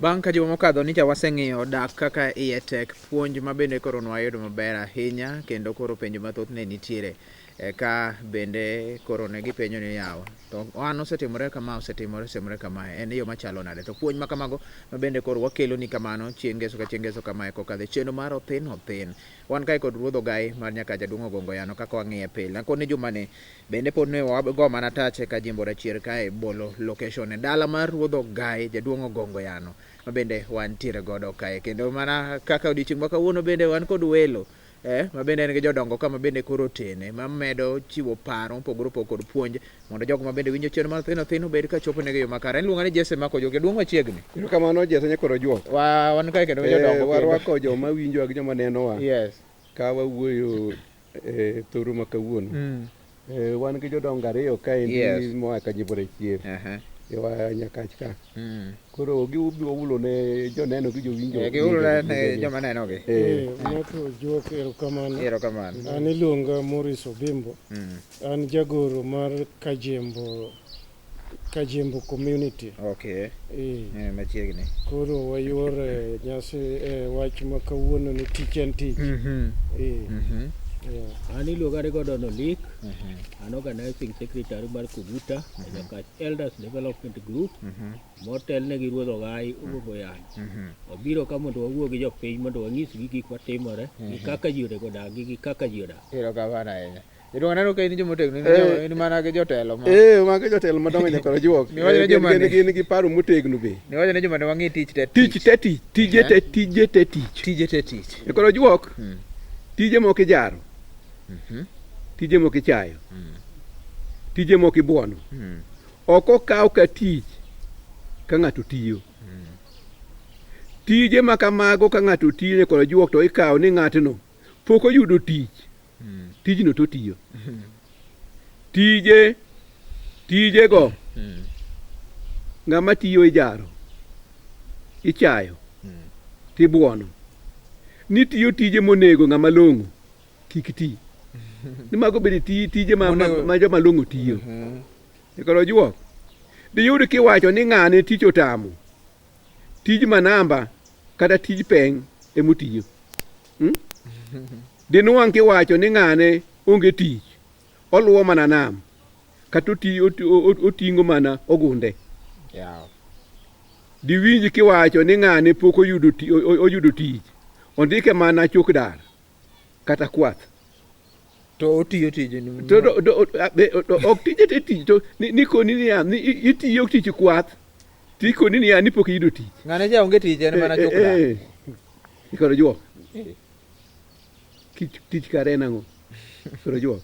Bang' ka juma mokadho nicha waseng'iyo dak kaka iye tek, puonj mabende koro nwayudo maber ahinya, kendo koro penjo mathoth ne nitiere ka bende koro ne gipenjo ni yawa to an osetimore kama osetimore kama en yo machalo nade, to puonj ma kamago mabende koro wakelo ni kamano chieng' ngeso ka chieng' ngeso kamae kokadhe chenro mar othin othin. Wan kae kod ruodho gai mar nyaka jaduong' Ogongo Yano kaka wang'iye pile nakoni jumani bende pod ne wago mana tache ka jimbo rachier kae bolo location e dala mar ruodho gai jaduong' Ogongo Yano mabende wantiere godo kae, kendo mana kaka odiochieng' ma kawuono bende wan kod welo mabende en gi jodongo kama bende koro tene mamedo chiwo paro mopogore opogore kod puonj mondo jogo mabende winjo chenro mar Othin Othin obed ka chopo negi yo makare. En luonga ni Jesse Mako Joge duong' machiegni. Kamano Jesse nyakoro juok. Wan kae kendo jodongo warwako joma winjo gi joma nenowa. Yes. Ka wawuoyo thoro ma kawuono. Wan gi jodongo ariyo kaendi moa ka jimbo rachier. Yawa Nyakach ka. Koro giubi waulo ne joneno gi jowinjo. Giulo ne joma neno gi. Nyako juok erokamano. Erokamano. An iluonga Morris Obimbo. An jagoro mar Kajembo community. Okay. Machiegni. Koro wayuor nyasi wach ma kawuono ni tich en tich. An iluonga ni Gordon Olik. An organizing secretary mar Kubuta, Nyakach Elders Development Group, motel ne gi ruodho gai Ogongo Yano. Obiro ka mondo wawuo gi jopiny mondo wanyisgi gik matimore, gi kaka ji onego odagi gi kaka ji odak. Erokamano ahinya. Jodongo neno ka in jomotegno in mana gi jotelo ma. Mago jotelo madongo nyakoro juok. Gin gi paro motegno be. Niwacho ne joma ne wang'i tich te tije te tich. Nyakoro juok. Tije moko ijaro. Tije moko ichayo. Tije moko ibuono. Ok okaw ka tich ka ng'ato tiyo. Tije ma kamago ka ng'ato tiyo nyakoro juok to ikawo ni ng'atno pok oyudo tich. Tijno to tiyo. Tijego ng'ama tiyo ijaro, ichayo, tibuono. Nitiyo tije monego ng'ama long'o kik ti. Ni mago bende tije ma joma long'o tiyo. Koro juok. Diyud kiwacho ni ng'ane tich otamo. Tij manamba kata tij peng emotiyo. Dinuwang' kiwacho ni ng'ane onge tich. Oluwo mana nam. Kata oting'o mana ogunde. Diwinj kiwacho ni ng'ane pok oyudo tich. Ondike mana chok dar. Kata kwath. To otiyo tijeni. Ok tije te tich. Nikoni ni itiyo tich kwath. Tikoni ni ni pok iyudo tich. Ng'ane ja onge tich en mana chok dar. Koro juok. Tich kare en ang'o? Koro juok.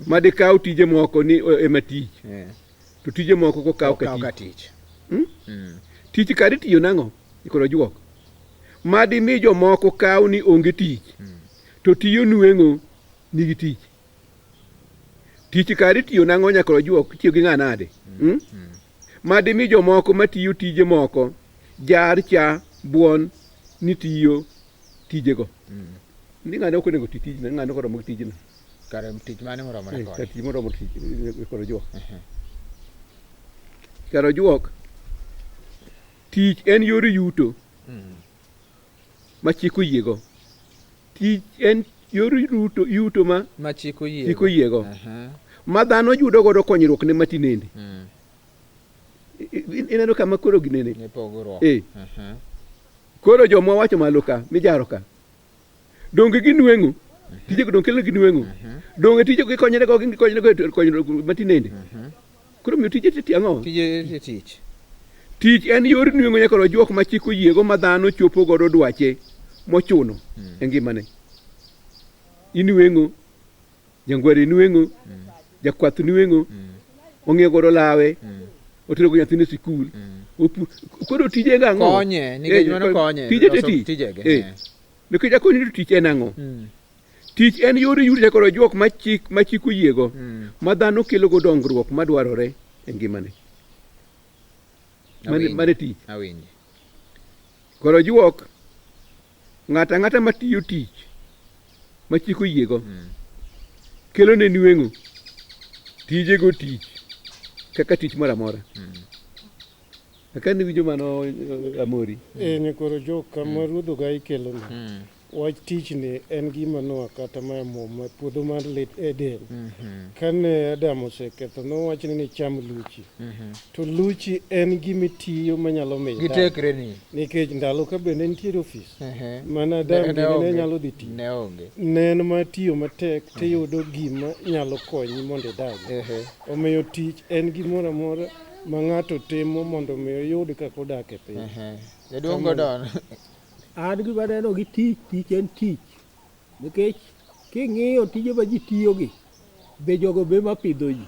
Madikaw tije moko ni ema tich. To tije moko kokaw ka tich. Tich kare tiyo nang'o? Koro juok. Madimi jomoko kaw ni onge tich. To tiyo nweng'o nigi tich. Tich kare tiyo nang'o nyakoro juok tiyo gi ng'anade. Madimi jomoko matiyo tije moko jar cha buon ni tiyo tijego. Ni ng'ane ok onego tijno, ng'ane ok oromo tijno. Kare tich mane moromore kode? Tich moromo tich koro juok. Karo juok. Tich en yor yuto. Ma chik oyiego. Tich en yor yuto ma chik oyiego. Ma dhano yudo godo konyruok ne matinende. Ineno kama koro ginene. Koro joma wacho malo ka, mijaro ka. Donge ginweng'o. Tije donge kelo ginweng'o. Donge tije gikonyre go matinende. Koro miyo tije ti ang'o? Tije tich. Tich en yor nweng'o nyakoro juok ma chik oyiego ma dhano chopo godo dwache mochuno e ngimane. Inweng'o, jangwari nweng'o, jakwath nweng'o, ong'iewo godo lawe, otero go nyathine sikul. Koro tije ga ang'o? Konye, nikech mano konye. Tije te tich. Nikech akoni to tich en ang'o? Tich en yor yuto nyakoro juok ma chik oyiego ma dhano kelo go dongruok madwarore e ngimane. Mane tich. Koro juok ng'ata matiyo tich ma chik oyiego kelo ne nweng'o tijego tich kaka tich moro amora. Akani winjo mano Amori. Ne koro jo kama ruodho ga ikelo ni. Wach tich ni en gima no kata ma ma puodho mar lit Eden. Kane Adam oseketho no wach ni cham luchi. To luchi en gima tiyo manyalo miyo. Gitekre ni. Nikech ndalo ka bende nitiere ofis. Mana Adam ne nyalo dhi tiyo. Ne onge. Nen ma tiyo matek tiyudo gima nyalo konyi mondo idag. Omiyo tich en gimoro amora ma ng'ato timo mondo omiyo yud kaka odak e piny. Jaduong' Gordon. An gima neno gi tich en tich. Nikech king'iyo tije ma ji tiyogi, be jogo be mapidho ji.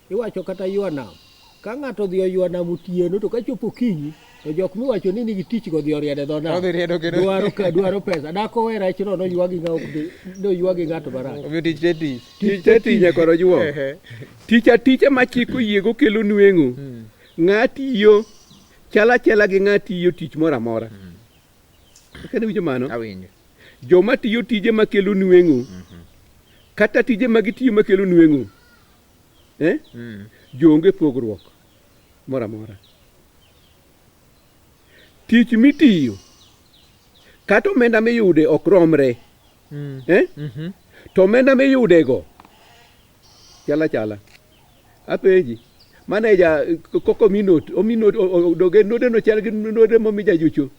Iwacho kata ywa nam. Ka ng'ato odhi oywa nam otieno to kachopo kinyi, to jok miwacho ni nigi tich go dhi oriede dho nam. Dwaro pesa. Dako we rechno noywa gi ng'ato marach. Omiyo tich te tich. Tich te tich nyakoro juo. Ticha ma chik oyiego kelo nweng'o. Ng'atiyo chala gi ng'atiyo tich moro amora. Kani winjo mano? Awinjo. Joma tiyo tije makelo nweng'o. Kata tije magitiyo makelo nweng'o. Jonge pogruok moro amora. Tich mitiyo kata omenda miyude ok romre. To omenda miyudego chala. Apenji. Maneja koko doge node no chal gi node momi jajucho.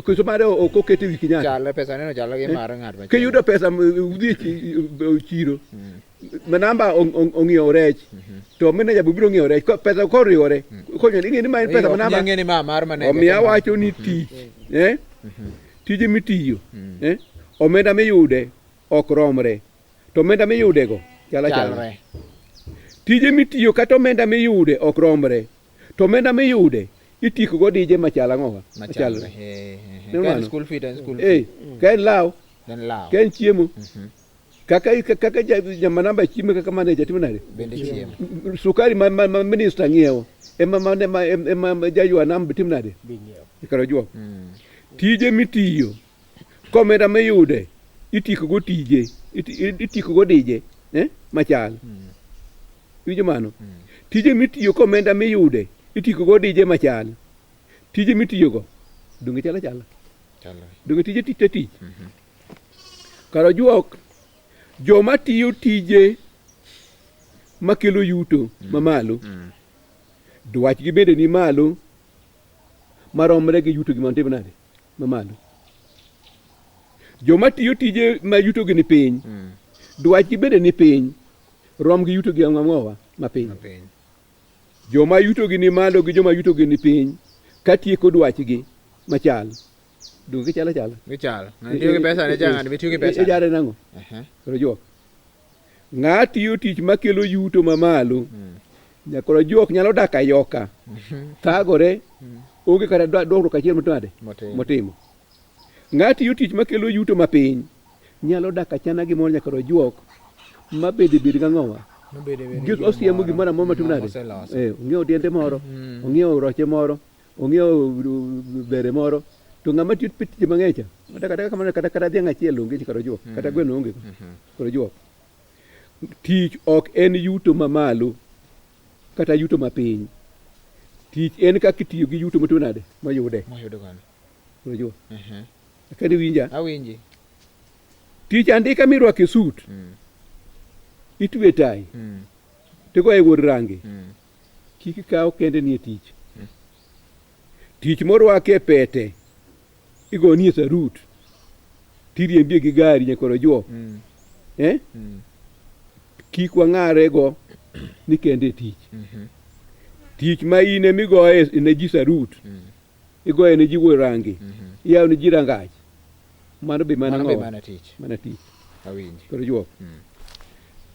Kuso mare okokete wiki nyaka. Chalo pesa neno chalo gi mar ng'at machielo. Kiyudo pesa udhi chiro. Manamba ong'iewo rech. To meneja biro ng'iewo rech. Pesa koriwore. Konyo ni ma en pesa manamba. Ng'eni ma mar maneja. Omiya wacho ni tich. Tije mitiyo. Omenda miyude ok romre. To omenda miyudego chala. Tije mitiyo kata omenda miyude ok romre. To omenda miyude itiko go dije machala ng'owa. Machalre. Kan school fee and school fee. Kan law. Then law. Kan chiemo. Kaka jamanamba chiemo kaka maneja timo nade? Bende chiemo. Sukari ma minister ng'iewo. Ema jaywa nam timo nade? Ikaro juo. Tije mitiyo. Komenda miyude itiko go tije. Itiko go dije. Machal. Winjo mano. Tije mitiyo komenda miyude itiko go dije machal. Tije mitiyo go donge chala. Donge tije tich. Karo juok joma tiyo tije makelo yuto mamalo. Dwach gi bende ni malo maromre gi yuto gi mantimo nade mamalo. Joma tiyo tije ma yuto gi ni piny. Dwach gi bende ni piny. Rom gi yuto gi ang'owa mapiny. Joma yuto gi ni malo gi joma yuto gi ni piny katieko dwach gi machal. Donge chala. Gichal. Tiyo gi pesa ne jang'ad bitiyo gi pesa. Ejare nango. Koro juok. Ng'atiyo tich makelo yuto mamalo. Nyakoro juok nyalo dak ayoka. Thagore. Onge kata dwaro kachiel motimo. Ng'atiyo tich makelo yuto mapiny. Nyalo dak achana gimoro nyakoro juok. Mabede gang'owa. Gik osiemo gimoro amora matimo nade. Ong'iewo diende moro. Ong'iewo roche moro. Ong'iewo bere moro. To ng'ama tiyo tije mang'eny cha. Kata dhiang' achiel onge karo juok. Kata gweno onge. Koro juok. Tich ok en yuto mamalo. Kata yuto mapiny. Tich en kaka itiyo gi yuto matimo nade. Mayude gano. Koro juok. Kani winja? Awinji. Tich andika mirwako e sut. Itwe tai. Tego e wuod rangi. Kik ikaw kende ni tich. Tich morwake e pete. Igoni e sarut. Tiriembie gi gari nyakoro juo. Kik wang'are go ni kende tich. Tich ma ine migoye ne ji sarut. Igoye ne ji wuod rangi. Iyaw ne ji rangach. Mano be mana tich. Mana tich. Awinji. Koro juo.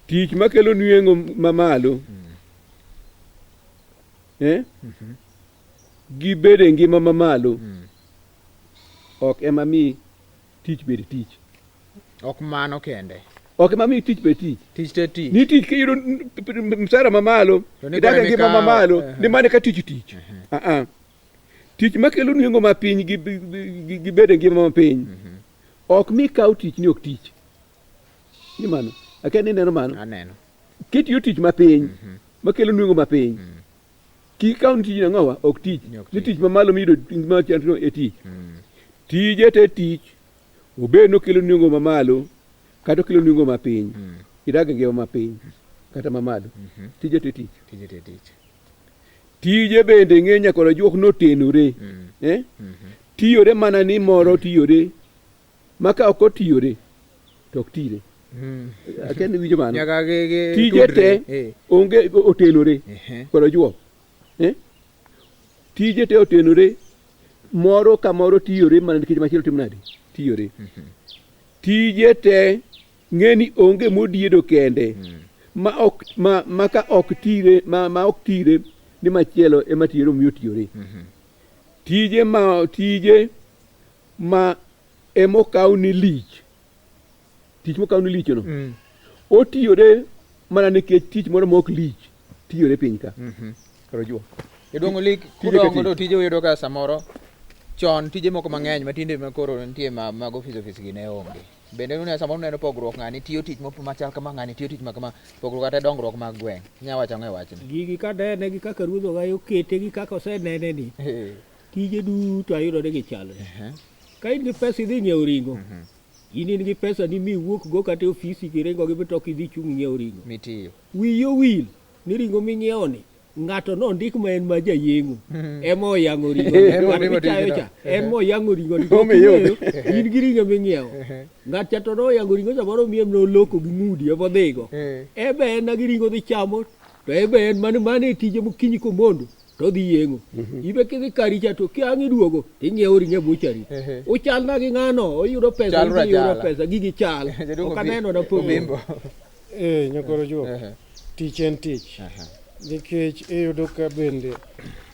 Tich makelo nweng'o mamalo. Gi bede ngima mamalo. Ok ema mi tich bed tich. Ok mano kende. Ok ema mi tich bed tich. Tich te tich. Ni tich kiyudo msara mamalo. Idaga ngima mamalo. Ni mane ka tich. Tich makelo nweng'o mapiny gi bede ngima mapiny. Ok mi kaw tich ni ok tich. Ni mano. Akeni neno mano. Aneno. Kitiyo tich mapiny. Makelo nweng'o mapiny. ki kaunti na ngawa ok tich Ok ni tich. tich mamalo mido ma chandro e tich tije te tich obeno kilo ningo mamalo kata kilo ningo mapiny idag ngeo mapiny kata mamalo tije te tich Tije te tich. tije bende ng'enya koro juok notenore tiyore mana ni moro tiyore maka ok otiyore to ok tire akeni winjo mano Nyaka ge tije te onge otenore koro juok tije te otenore moro ka moro tiyore mana nikech machielo timo nade tiyore tije te ng'eni onge modiedo kende ma ka ok tire ma ok tire ni machielo ema tiyore omiyo tiyore tije ma emokaw ni lich tich mokaw ni lich no otiyore mana nikech tich moro mok lich tiyore piny ka koro juo Idongo lik kudongo do tije uyudo ka samoro chon tije moko mang'eny matinde makoro nitie mag ofis gi ne onge. Bende nune samoro neno pogruok ng'ani tiyo tich machal kama ng'ani tiyo tich makama pogruok kata dongruok mag gweng'. Nya wacho ang'o e wachni? Gigi kadene gi kaka ruodho ga okete gi kaka osenene ni. Tije duto ayudore gi chalre. Ka in gi pesa idhi nyiewo ring'o. In gi pesa ni miwuok go kata ofisi giringo gi mitoki idhi chung' nyiewo ring'o. Mitiyo. Wiyo wil ni ring'o minyiewo ni ng'ato no ndik ma en ma jayeng'o ema oyang'o ring'o en ma oyang'o ring'o in gi ring'o ming'iewo ng'at cha to noyang'o ring'o samoro miem noloko gi ng'udi ema odhigo ebe en gi ring'o dhi chamo to ebe en mane tije mokinyi komondo to dhi yeng'o ibe kidhi kari cha to kiang' iduogo tinyiewo ring'o e buchari uchal na gi ng'ano oyudo pesa gigi chal ok aneno na pogo nyakoro juok tich en tich nikech iyudo ka bende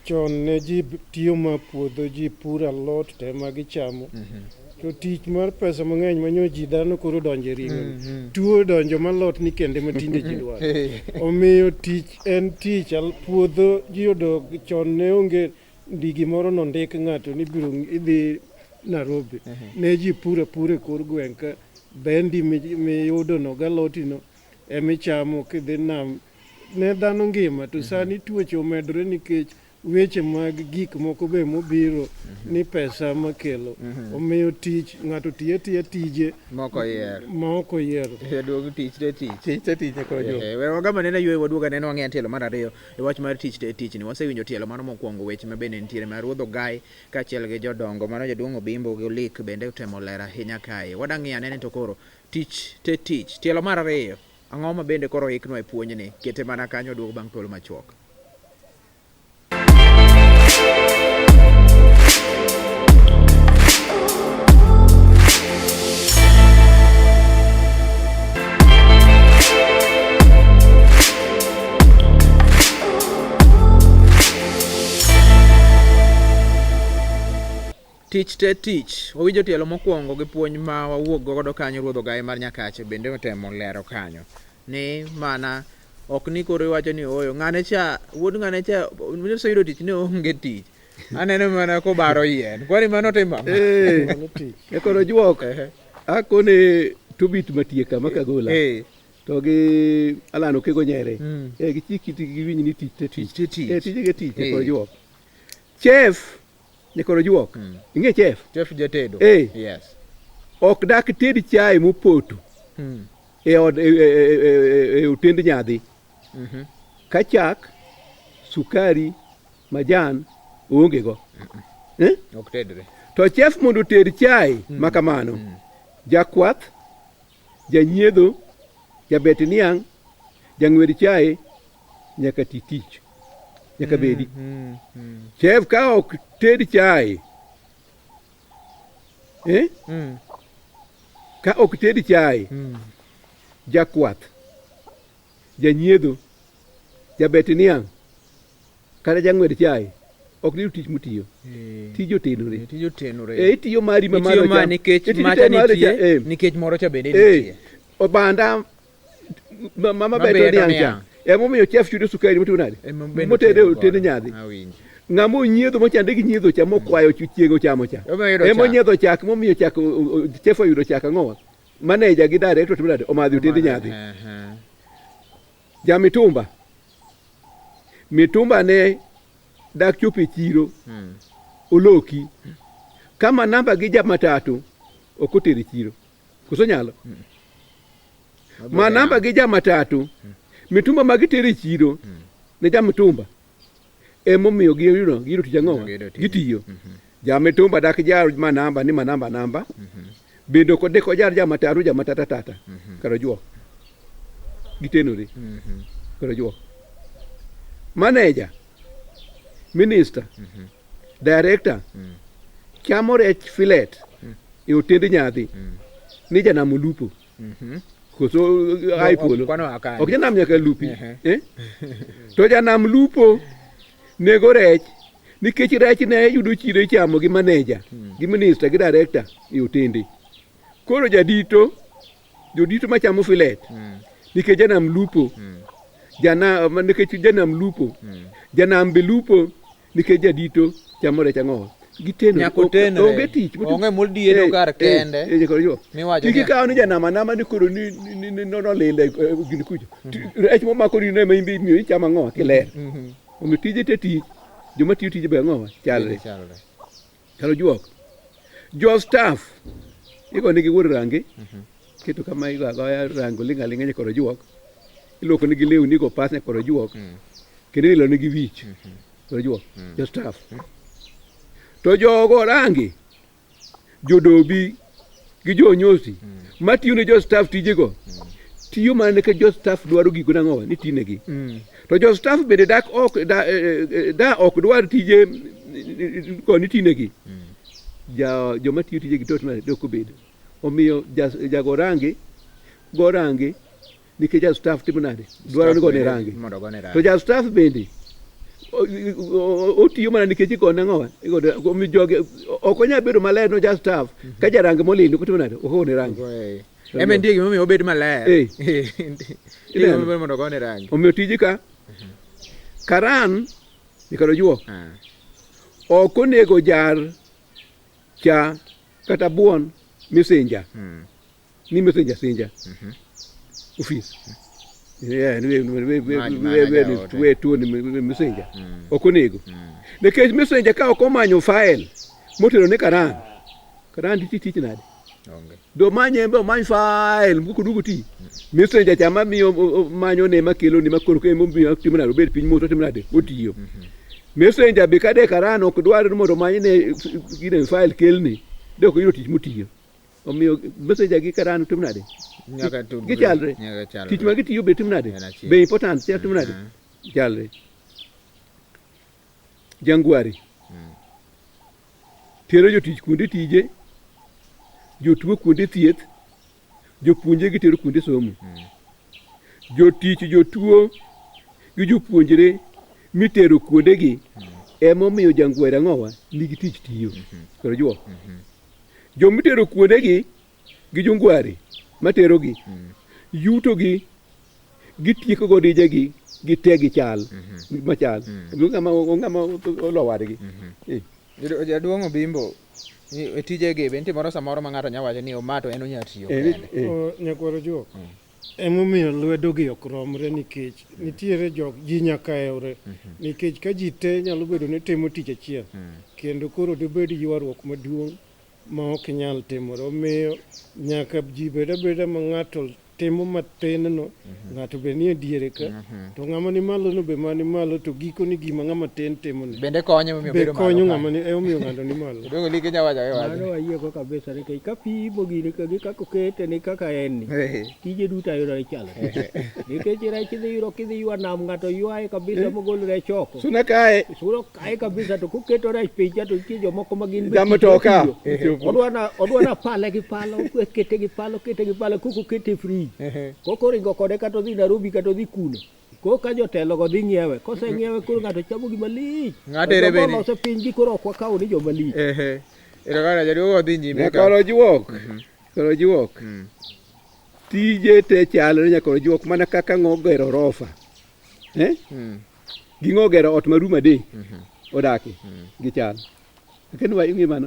chon ne ji tiyo ma puodho ji puro alot te ma gichamo to tich mar pesa mang'eny manyo ji dhano koro donjo e ring'o tuo donjo malot ni kende matinde ji dwaro omiyo tich en tich puodho ji yudo chon ne onge ndigi moro nondik ng'ato ni biro idhi Nairobi ne ji puro e kor gweng' ka bendi miyudono galotino emichamo kidhi nam ne dhano ngima to sani tuoche omedore nikech weche mag gik moko be mobiro ni pesa makelo omiyo tich ng'ato tiye tije moko yiero Duogo tich te tich koro jo. Wagama nene ywe waduoga nene wang'e tielo mar ariyo e wach mar tich te tich ni wasewinjo tielo mano mokwongo weche ma bende nitiere mar ruodho gai kaachiel gi jodongo mano jaduong' Obimbo gi Olik bende utemo ler ahinya kae. Wadang'i anene to koro tich te tich tielo mar ariyo ang'o ma bende koro ikno e puonjni kete mana kanyo duogo bang' thuolo machuok. Tich te tich wawinjo tielo mokwongo gi puonj ma wawuok godo kanyo ruodho gai mar Nyakache bende otemo lero kanyo ni mana ok ni koro iwacho ni oyo ng'ane cha wuod ng'ane cha sayudo tich ne onge tich aneno mana kobaro yien kwani mano timo koro juok akone tobit matieka makagola to gi alano kego nyere gi chikiti gi winyi ni tich te tich tije ge tich koro juok chef ne koro juok ing'e chef jatedo yes ok dak ted chai mopoto e od e utend nyadhi ka chak sukari majan onge go ok tedre to chef mondo ted chai makamano jakwath janyiedho jabet niang' jang'wed chai nyaka tich nyaka bedi chef ka ok ted chai ka ok ted chai jakwath janyiedho jabet niang' kata jang'wed chai ok niyud tich mutiyo tij otenore itiyo mari mamalo cha nikech moro cha bende nitie obanda mama beto niang' cha emomiyo chef yudo sukari motiyo nade motede otende nyadhi ng'ama onyiedho mochande gi nyiedho cha mokwayo chieng' ochamo cha emonyiedho chak momiyo chak chef oyudo chak ang'owa maneja gi director timo nade omadhi otende nyadhi ja mitumba ne dak chopo e chiro oloki kama namba gi ja matatu ok otero e chiro koso nyalo ma namba gi ja matatu mitumba magitero e chiro ne ja mitumba emomiyo giyudo tich ang'o gitiyo ja mitumba dak jar ma namba bende kodeko jar ja matata tata karo juo gitenore karo juo manager minister director chamo rech filet e otende nyadhi ni janam lupo koso ai polo ok janam nyaka lupi to janam lupo nego rech nikech rech ne yudo chiro chamo gi manager gi minister gi director e otende koro jodito machamo filet nikech janam lupo nikech janam lupo janam be lupo nikech jadito chamo rech ang'o giteno onge tich onge muldiedo kar kende miwacho tiki kawo ni janama ni koro ni no linde gini kucho rech momako ni ne maimbi miyo ichama ng'o kiler omi tije te tich joma tiyo tije be ng'o chalre chalo juok jo staff iko nigi wuor range keto kama igoya rango lingalinga ne koro juok iloko nigi lewni go pas ne koro juok kendo ilo nigi wich koro juok jo staff to jogo rangi jodobi gi jonyosi matiyo ne jo staff tijego tiyo mana ne ke jo staff dwaro gigo nang'o ni tinegi to jo staff bende dak ok dwar tije ko ni tinegi joma tiyo tijegi to dok obedo omiyo jago rangi go rangi nikech ja staff timo nade dwaro ni gone rangi to ja staff bende otiyo mana nikech igone ang'o omi joge ok onyal bedo maler no ja staff ka jarangi molindo kotimo nade ok ogone rangi eme ndiye gimomiyo obed maler mondo ogone rangi omiyo tiji ka karan nikado juok ok onego jar cha kata buon messenger ni messenger sinja office we tuo ni messenger ok onego nikech messenger ka ok omanyo file motero ne karan tich nade do manye be omany file bukudugu ti messenger chama miyo manyo ne makelo ni makoro ke mombiyo timo nade obed piny moto timo nade otiyo messenger be kade karan ok dwar mondo manye ne gine file kelni dok yudo tich motiyo omiyo messenger gi karan timo nade gichalre tich ma gitiyo be timo nade be important timo nade chalre jangwari tero jotich kuonde tije jotuo kuonde thieth jopuonje gitero kuonde somo jotich jotuo gi jopuonjre mitero kuondegi emomiyo jangwari ang'owa nigi tich tiyo koro juo jomitero kuondegi gi jongwari materogi yutogi gitieko go dijegi gitegi chal machal ng'ama olowadgi jaduong' Obimbo e tijegi be nitie moro samoro ma ng'ato nya wacho ni omato en onya tiyo kende nyakwaro juok emomiyo lwedogi ok romre nikech nitiere ji nyaka ewre nikech ka ji te nyalo bedo ni timo tich achiel kendo koro dibed ywaruok maduong' ma ok nyal timore omiyo nyaka ji bed abeda ma ng'ato timo matin no ng'ato be nie diere ka to ng'ama ni malo no be mani malo to giko ni gima ng'ama tin timo ni bende konyo momiyo bedo malo konyo ng'ama ni omiyo ng'ato ni malo dongo liki nya wacho mano ayie go kabisa nikech ka pimo gini ka kaka okete ni kaka en ni tije duto ayudo chalo nikech rech dhi yuro kidhi ywa nam ng'ato ywaye kabisa mogol rech oko suna kae kabisa to kuketo rech picha to nitie jomoko ma gin jamotoka odwa na pale gi palo kete gi palo kuku kete free koko ringo kode kata odhi Nairobi kata odhi kuno koka jotelo go dhi ng'iewe kose ng'iewe koro ng'ato chamo gima lich ng'atere beni ose piny gi koro ok wakawo ni joma lich kana jaduong' odhi nyime koro juok tije te chalre nyakoro juok mana kaka ng'ogero rofa gi ng'ogero ot marum adek odake gichal kendo wa ing'e mano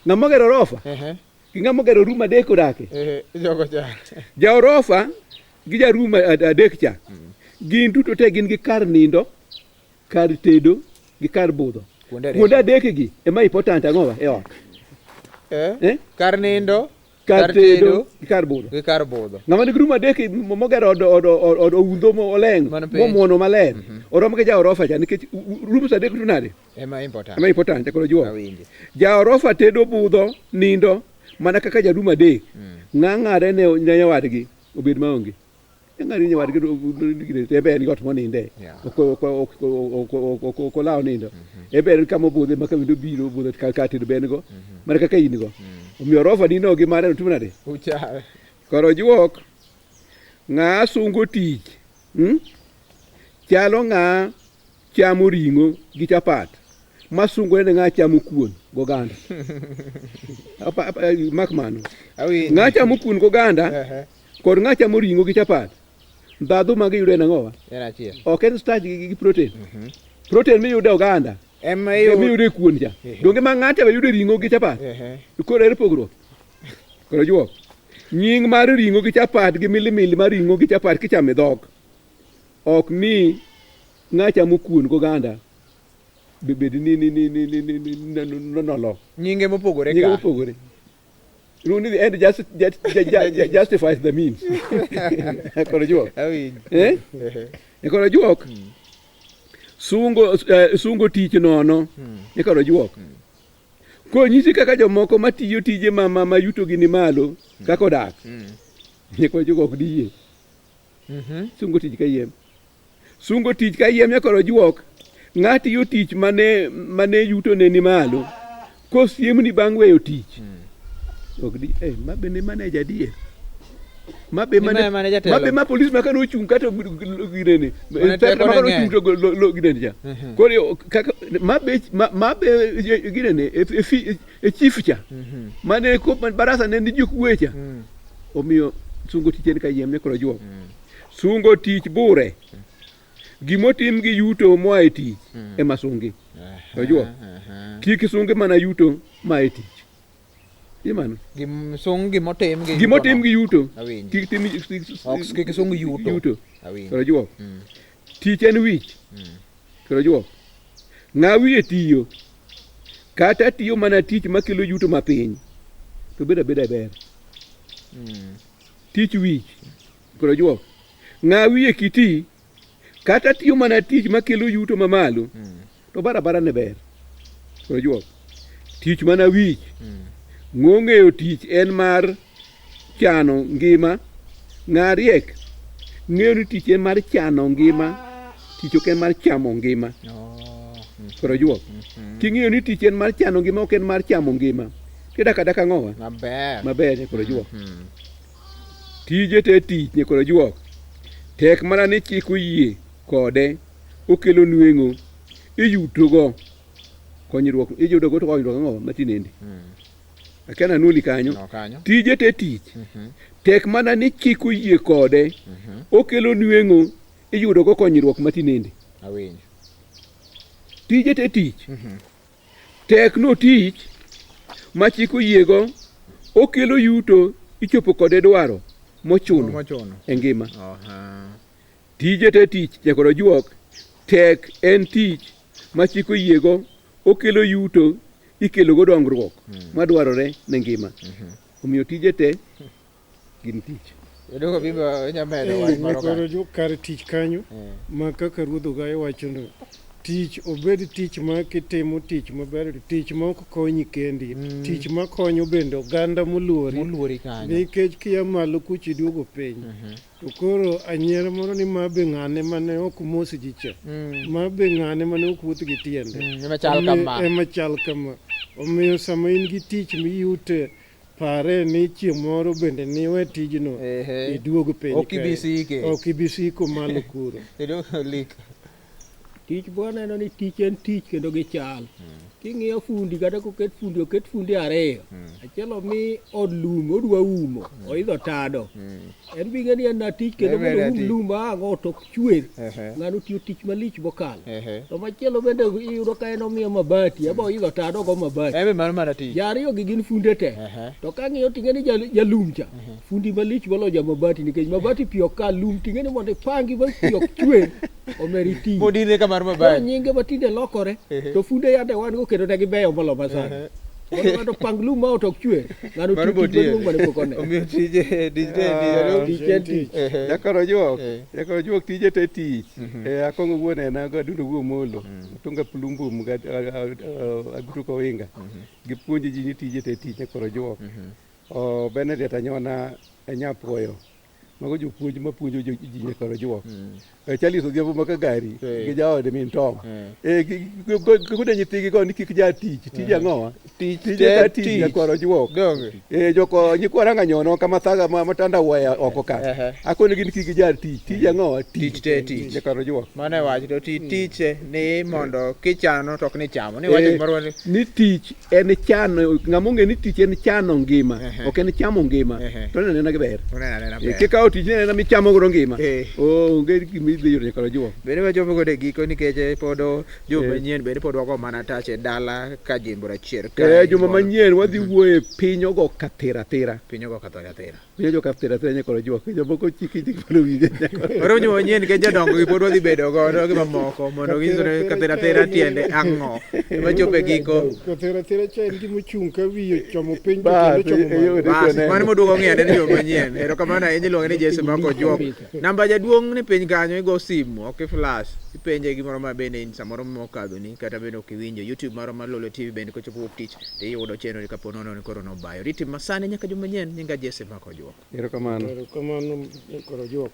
ng'ama ogero rofa gi ng'ama ogero rum adek odake jogo cha jaorofa gi jarum adek cha gin duto te gin gi kar nindo kar tedo gi kar budho. Kuonde adek gi ema important ang'owa e ot. Kar nindo, kar tedo gi kar budho. Ng'ama nigi rum adek mogero od owundho oleng momuono maler. Oromo gi ja orofa cha nikech rum adek to nade? Ema important koro juo. Ja orofa tedo budho nindo mana kaka ja rum adek. Ng'ang'are ne nyawadgi obed maonge. Ng'ari nyawadgi ebe en got moninde. Ko lao nindo. Ebe en kama budhe maka windo biro budho ka tedo ben go. Mana kaka in go. Omiyo orofa dino gi mare to nade? Koro juok ng'a sungo tich. Chalo ng'a chamo ring'o gi chapat. Masungo ne ng'a chamo kuon goganda. Mak mano. Ng'a chamo kuon goganda kod ng'a chamo ring'o gi chapat. Ndhadhu magi yudo nang'owa? Ok en starch gi protein. Protein miyudo oganda ema yudo kuon cha. Donge ma ng'ato yudo ring'o gi chapat. Koro ere pogruok. Koro juok. Nying mar ring'o gi chapat gi milimili mar ring'o gi chapat kichamo e dhok. Ok ni ng'a chamo kuon goganda bed ni nolo. Nyinge mopogore ka. Runi the end justifies the means. Koro juok. Koro juok. Sungo tich nono. Koro juok. Ko nyisi kaka jomoko matiyo tije ma yuto gi ni malo kaka odak. Koro juok ok diye. Sungo tich kayiem. Sungo tich kayiem koro juok. Ng'ati yo tich mane yuto ne ni malo. Ko siemni bang' weyo tich. Ok di mabe ne manager die. Mabe ma police makano ochung kata girene. Makano ochung to girene ja. Koro kaka mabe girene e chief cha. Mane ko barasa ne ni jokwecha. Omiyo sungo tich en kayiem ne koro juok. Sungo tich bure. Gimotim gi yuto moa e tich ema sungi. Ojuo. Kik sungi mana yuto ma e tich. Imano. Gimotim gi yuto. Kik tim kik sung yuto. Ojuo. Tich en wich. Ojuo. Ng'a wiye tiyo. Kata tiyo mana tich makelo yuto mapiny. To beda ber. Tich wich. Ojuo. Ng'a wiye kiti. Kata tiyo mana tich makelo yuto mamalo. To bara ne ber. Koro juok. Tich mana wich. Ng'ong'eyo tich en mar chano ngima. Ng'a riek. Ng'eyo ni tich en mar chano ngima. Tich ok en mar chamo ngima. Koro juok. King'eyo ni tich en mar chano ngima ok en mar chamo ngima. Daka ng'owa? Maber. Koro juok. Tije te tich ne koro juok. Tek mana ni chik oyie kode okelo nweng'o iyutogo konyruok iyudogo to konyruok ang'o matinende. Akena nuli kanyo. Tije te tich. Tek mana ni chik oyie kode okelo nweng'o iyudogo konyruok matinende. Tije te tich. Tek no tich ma chik oyiego okelo yuto ichopo kode dwaro mochuno e ngima. Tije te tich jakoro juok. Tek en tich ma chik oyiego okelo yuto ikelo go dongruok madwarore ne ngima. Omiyo tije te gin tich. Koro jo kar tich kanyo ma kaka ruodho gayo wachono. Tich obed tich ma kitimo tich maber, tich ma ok konyi kendi, tich ma konyo bende oganda moluori kanyo. Nikech kia malo kuchi duogo piny. To koro anyiero moro ni mabe ng'ane mane ok mos ji cha. Mabe ng'ane mane ok wuoth gi tiende. Ema chal kama. Omiyo sama in gi tich miyute pare ni chieng' moro bende niwe tijno iduogo piny. Ok ibisiko malo kuro. Tich bwana eno ni tich en tich kendo gichal. King'iyo fundi kata koket fundi ariyo. Achiel omi od lum odwa umo, oidho tado. En bing'e ni en na tich kendo mondo lum ang'o to chwer. Ng'ano tiyo tich malich bokalo. To machielo bende iyudo ka en omiyo mabati, abo idho tado go mabati. Jariyo gi gin funde te. To kang'iyo ting'e ni jalum cha. Fundi malich bolo ja mabati nikech mabati pi ok kal, lum ting'e ni mondo ipangi ba pi ok chwer. omeri ti modine kamar ba maber nyinge matinde lokore to funde yande wan go kendo negi beyo molo masani Ng'ato pang lum ma otok chwe ng'ano Mano tich maduong' mane pok one omiyo tije tich jakoro juok tije te tich akong'o wuon ena go adundo wuo molo tunga plumbum ga agruko winga gipuonjo ji ni tije te tich jakoro juok Benedict anyona enyapuoyo mago jopuonj mapuonjo ji nyakoro juok Charles Odhiambo maka gari gi jaode min Tom kude nyithigi go ni kik ja tich tije ang'owa tije tich nyakoro juok joko nyikwara ng'anyono kama thaga matanda waya oko ka akone gin kik ja tich tije ang'owa tich te tich nyakoro juok mane wach to tich ni mondo kichano tok ni chamo ni wach moro ni tich en chano ng'amonge ni tich en chano ngima ok en chamo ngima to nena giber kikawo tich nena michamo go ngima onge gimi dhi yore kala juok bende wachopo gode giko nikech pod juma manyien bende pod wako mana tache dala ka jimbo rachier juma manyien wadhi wuoye piny ogo kathira piny ogo kathira piny ogo kathira nyakoro juok jomoko chiki polo winje oro juma manyien ke jodongo gi pod wadhi bedo godo gi mamoko mondo ginyisore kathira tiende ang'o wachopo giko kathira cha en gima ochung' ka wiye chomo piny kendo chomo bas mano moduogo ng'iyane ni juma manyien erokamano ahinya iluonge ni Jesse Mako Juok namba jaduong' ni piny kanyo igo simu ok flash ipenje gimoro ma bende in samoro mokadho ni kata bende ok iwinjo YouTube maro mar Lolwe TV bende kochopo wuok tich to iyudo chenro ni kapo nono ni koro nobayo riti masani nyaka juma manyien nyinga Jesse Mako Juok erokamano koro juok